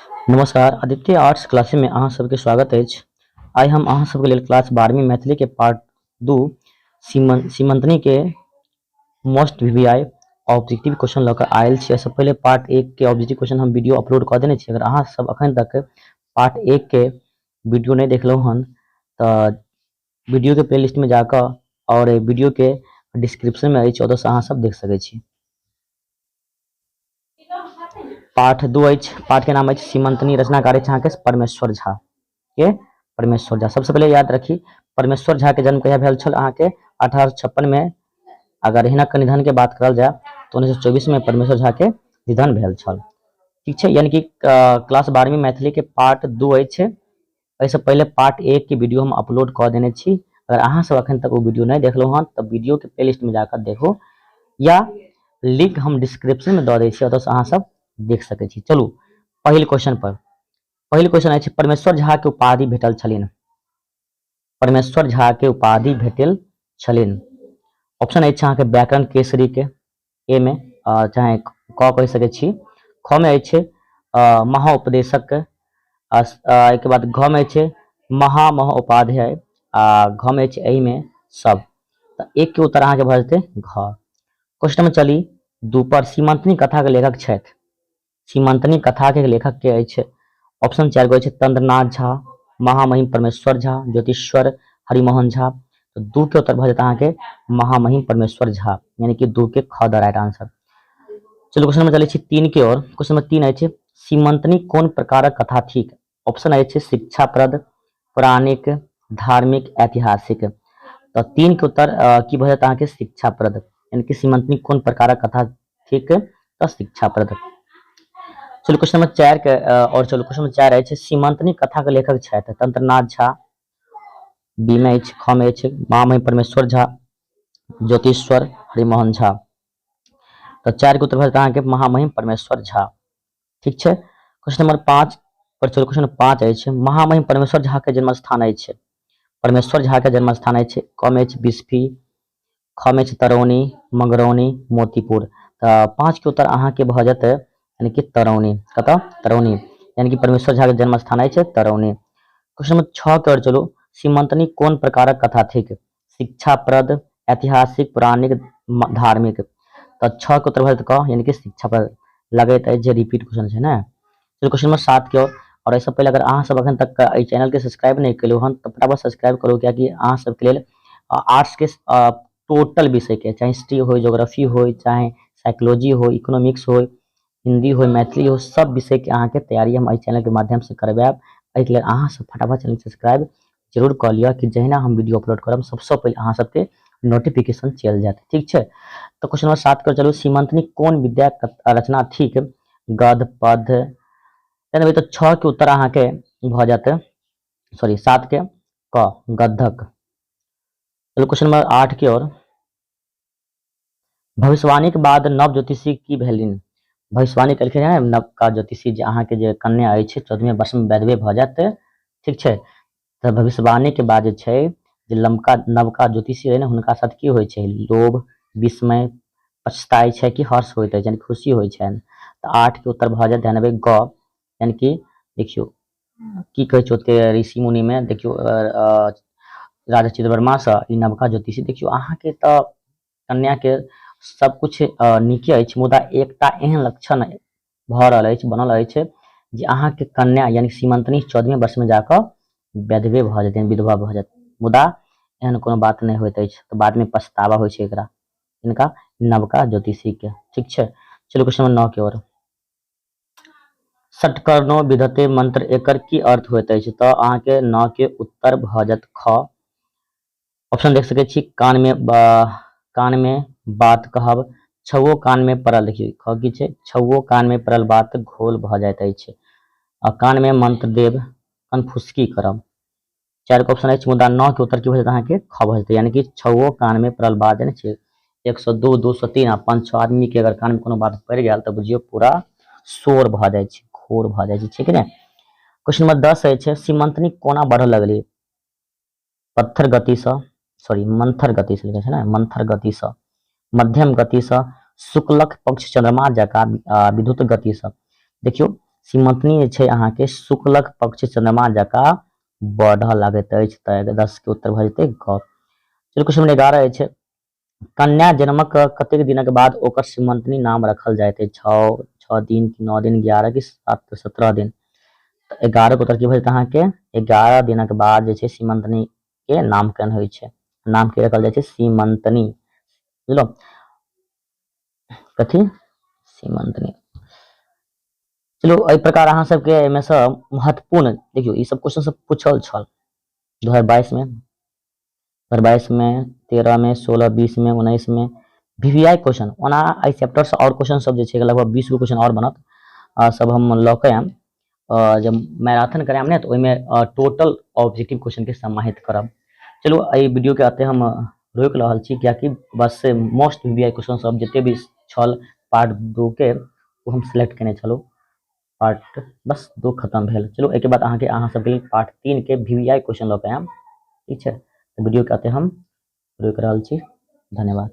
नमस्कार, Aditya arts class में अहाँ सबके स्वागत अछि। आइ हम अहाँ सबके लेल क्लास 12वीं मैथिली के पार्ट 2 सीमंतनी के मोस्ट वीवीआई ऑब्जेक्टिव क्वेश्चन लऽ कऽ आयल छी। सबसे पहले पार्ट 1 के ऑब्जेक्टिव क्वेश्चन हम वीडियो अपलोड कऽ देने छी। अगर अहाँ सब अखन तक पार्ट 1 के वीडियो नहीं देखलहुँ हन तऽ वीडियो के प्लेलिस्ट में जाकर और वीडियो के डिस्क्रिप्शन में अछि, ओतऽ अहाँ सब देख सकै छी। पाठ 2 अछि, पाठ के नाम अछि सीमंतनी, रचनाकार अछि अहाँके परमेश्वर झा के परमेश्वर झा। सबसे पहले याद रखी परमेश्वर झा के जन्म कहिया भेल छल अहाँके 1856 में। अगर हिनक निधन के बात करल जाए तो 1924 में परमेश्वर झा के निधन भेल छल। ठीक है, यानी कि क्लास 12वीं मैथिली के पार्ट 2 अछि। एहिसँ पहले पार्ट 1 के वीडियो हम अपलोड कऽ देने छी। अगर अहाँ सब अखन तक वो वीडियो नहीं देखलहुँ हन तऽ वीडियो के प्लेलिस्ट में जाकर देखो, या लिंक हम डिस्क्रिप्शन में दऽ दै छी, ओतऽ अहाँ सब देख सकै छी। चलू पहिल क्वेश्चन पर। पहिल क्वेश्चन अछि परमेश्वर झा के उपाधि भेटल छलिन। परमेश्वर झा के उपाधि भेटल छलिन। ऑप्शन अछि अहाँके व्याकरण केसरी के ए में, चाहे क कहि सकै छी। ख में अछि महाउपदेशक, के बाद घ में अछि महामहोपाध्याय, आ घ में अछि एहि में सब। तऽ एक के उत्तर अहाँके भऽ जेतै घ। क्वेश्चन में चली 2 पर। सीमंतनी कथा के लेखक छथि। सीमंतनी कथा के लेखक के अछि। ऑप्शन 4 गो अछि तंद्रनाथ झा, महामहिम परमेश्वर झा, ज्योतिश्वर हरिमोहन झा। तो 2 के उत्तर भऽ जेतै अहाँके महामहिम परमेश्वर झा, यानी कि 2 के ख द राइट आंसर। चलो क्वेश्चन में चलै छी 3 के ओर। क्वेश्चन में 3 अछि सीमंतनी कोन प्रकारक कथा थिक। ऑप्शन अछि शिक्षाप्रद, पौराणिक, धार्मिक, ऐतिहासिक। तो 3 के उत्तर की भऽ जेतै अहाँके शिक्षाप्रद, यानी कि सीमंतनी कोन प्रकारक कथा थिक तऽ शिक्षाप्रद। चलो क्वेश्चन नंबर 4 के और चलो क्वेश्चन नंबर 4 अछि सीमंतनी कथा के लेखक छथि तंत्रनाथ झा, बी में अछि, ख में अछि महामहिम परमेश्वर झा, ज्योतिश्वर हरिमोहन झा। तो 4 के उत्तर भऽ जेतै अहाँके महामहिम परमेश्वर झा। ठीक छै। क्वेश्चन नंबर 5 पर चलो। क्वेश्चन नंबर 5 अछि महामहिम परमेश्वर झा के जन्म स्थान अछि। परमेश्वर झा के जन्म स्थान अछि। क में अछि बिस्फी, ख में अछि तरौनी, मंगरौनी, मोतीपुर। तऽ 5 के उत्तर अहाँके भऽ जेतै यानी कि तरौनी। कतऽ तरौनी, यानी कि परमेश्वर झा के जन्म स्थान अछि तरौनी। क्वेश्चन नंबर 6 के ओर चलो। सीमंतनी कोन प्रकारक कथा थिक। शिक्षाप्रद, ऐतिहासिक, पौराणिक, धार्मिक। तो 6 के उत्तर भऽ जेतै क, यानी कि शिक्षाप्रद। लगैत अछि जे रिपीट क्वेश्चन छै ना। चलो क्वेश्चन नंबर 7 के ओर। और इससे पहले अगर अहाँ सब अखन तक एहि चैनल के सब्सक्राइब नहीं केलहुँ हन तऽ फटाफट सब्सक्राइब करू, कियाकि अहाँ सबके लेल आर्ट्स के टोटल विषय के, चाहे हिस्ट्री हो, ज्योग्राफी हो, चाहे साइकोलॉजी हो, इकोनॉमिक्स हो, हिंदी हो, मैथिली हो, सब विषय के अहाँ के तैयारी हम एहि चैनल के माध्यम से करवाएब। एहिके लेल अहाँ सब फटाफट चैनल सब्सक्राइब जरूर कऽ लिअ कि जहिना हम वीडियो अपलोड करब सबसे पहले अहाँ सबके नोटिफिकेशन चल जाए। ठीक है। तो क्वेश्चन नंबर 7 कर चलो। सीमंतनी कोन विद्या रचना थिक। गद्य, पद्य। यानी तो 6 के उत्तर अहाँ के भऽ जाते, सॉरी 7 के क गद्धक। चलो क्वेश्चन नंबर 8 के ओर। भविष्यवाणी के बाद नव ज्योतिषी की भेलिन। भविष्यवाणी केलखिन है नवका ज्योतिषी जे अहाँ के जे कन्या अछि 14वें वर्ष में वैधवे भऽ जाते। ठीक छै। तऽ भविष्यवाणी के बाद जे छै जे नवका ज्योतिषी रहे ने हुनका साथ की होइ छै लोभ, विस्मय, पछताई छै कि हर्ष होइत अछि, यानी खुशी होइ छै। तऽ 8 के उत्तर भऽ जाए 93 ग, यानी कि देखियो की कहै छै ओते ऋषि मुनि में देखियो राजा चित्रवर्मा से ई नवका ज्योतिषी देखियो अहाँ के तऽ कन्या के सब कुछ नीके अछि, मुदा एकटा एहन लक्षण भऽ रहल अछि, बनल अछि जे अहाँ के कन्या यानी सीमंतनी 14वें वर्ष में जाकर वैधवे भऽ जेतै, विधवा भऽ जेतै। मुदा एहन कोनो बात नहीं होइत अछि, तो बाद में पछतावा होइ छै एकरा, इनका नवका ज्योतिषी के। ठीक छै। चलो क्वेश्चन नंबर 9 के ओर। षटकर्णो विधते मंत्र एकर की अर्थ होइत अछि। तऽ अहाँ के 9 के उत्तर भऽ जाएत ख। ऑप्शन देख सकै छी कान में बात कहब, छौओ कान में पड़ल। देखिए ख की छै छौओ कान में पड़ल बात घोल भऽ जाइत अछि। कान में मंत्र देव, कनफुसकी करब। 4 के ऑप्शन अछि, मुदा 9 के उत्तर की भऽ जाएत अहाँ के ख भऽ जेतै, यानी कि छौओ कान में पड़ल बात जानै छै 102, 203 आ 5 6 आदमी के अगर कान में कोनो बात पड़ि गेल तऽ बुझियो पूरा शोर भऽ जाइ छै, घोर भऽ जाइ छै। ठीक है। क्वेश्चन नंबर 10 अछि सीमंतनी कोना बढ़ऽ लगली। पत्थर गति से, सॉरी मंथर गति से लिखै छै ना, मंथर गति से, मध्यम गति से, शुक्लक पक्ष चंद्रमा जकाँ विद्युत गति से। देखियो सीमंतनी जे छै अहाँके शुक्लक पक्ष चंद्रमा जकाँ बढ़ऽ लागैत अछि। तऽ 10 के उत्तर भऽ जेतै ग। चलू क्वेश्चन नंबर 11 अछि कन्या जन्मक कतेक दिनक बाद ओकर सीमंतनी नाम रखल जाइत अछि? 6 दिन कि 9 दिन 11 कि 17 दिन? तऽ 11 के उत्तर की भऽ जेतै अहाँके 11 दिनक बाद जे छै सीमंतनी के नामकरण होइ छै। नाम की रखल जाइ छै? सीमंतनी। बुझलो कथी? सीमंतनी। चलू एहि प्रकार अहाँ सबके एहिमे सँ महत्वपूर्ण देखियौ ई सब क्वेश्चन सब पूछल छल 2022 में, 2022 में, 13 में, 16, 20 में, 19 में वीवीआई क्वेश्चन। ओना एहि चैप्टर से और क्वेश्चन सब जे छै लगभग 20 गो क्वेश्चन और बनत, सब हम लऽ के आयब। जब मैराथन करायब ने तऽ ओहिमे टोटल ऑब्जेक्टिव क्वेश्चन के समाहित करब। चलू एहि वीडियो के अते हम रोकि रहल छी कियाकि बस से मोस्ट वीवीआई क्वेश्चन सब जते भी छल पार्ट 2 के वो हम सिलेक्ट केने छलहुँ। पार्ट बस 2 खत्म भेल। चलू एहिके बाद अहाँ सबके लिए पार्ट 3 के वीवीआई क्वेश्चन लऽ के आयब। ठीक छै, वीडियो के अते हम रोकि रहल छी। धन्यवाद।